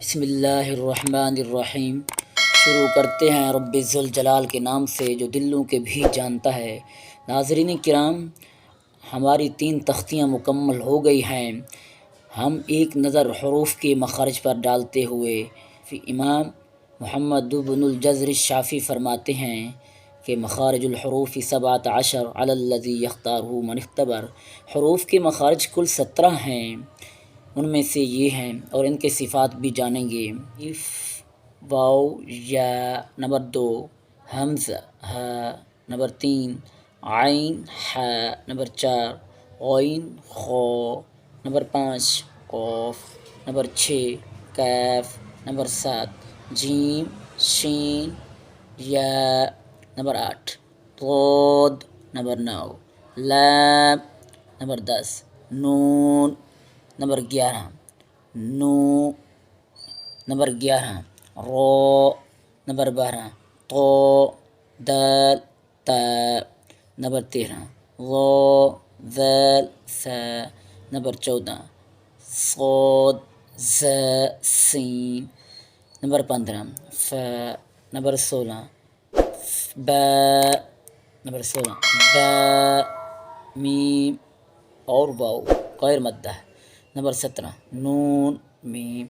بسم اللہ الرحمن الرحیم۔ شروع کرتے ہیں رب ذوالجلال کے نام سے جو دلوں کے بھی جانتا ہے۔ ناظرین کرام، ہماری 3 تختیاں مکمل ہو گئی ہیں۔ ہم ایک نظر حروف کے مخارج پر ڈالتے ہوئے امام محمد بن الجزر الشافعی فرماتے ہیں کہ مخارج الحروف 17 علی الذی یختارہ من اختبر۔ حروف کے مخارج کل 17 ہیں، ان میں سے یہ ہیں اور ان کے صفات بھی جانیں گے۔ الف واو یا نمبر 2، حمزہ ہ نمبر 3، عین ح نمبر 4، غین خ نمبر 5، قاف نمبر 6، کاف نمبر 7، جیم شین یا نمبر 8، ضاد نمبر 9، لام نمبر 10، نون نمبر 11، نو نمبر 11، رو نمبر 12، طو دال تا نمبر 13، ظا ذال ثا نمبر 14، صاد ز سین نمبر 15، ف نمبر 16، با نمبر 16، با میم اور واو غیر مدہ نمبر 17، نون میم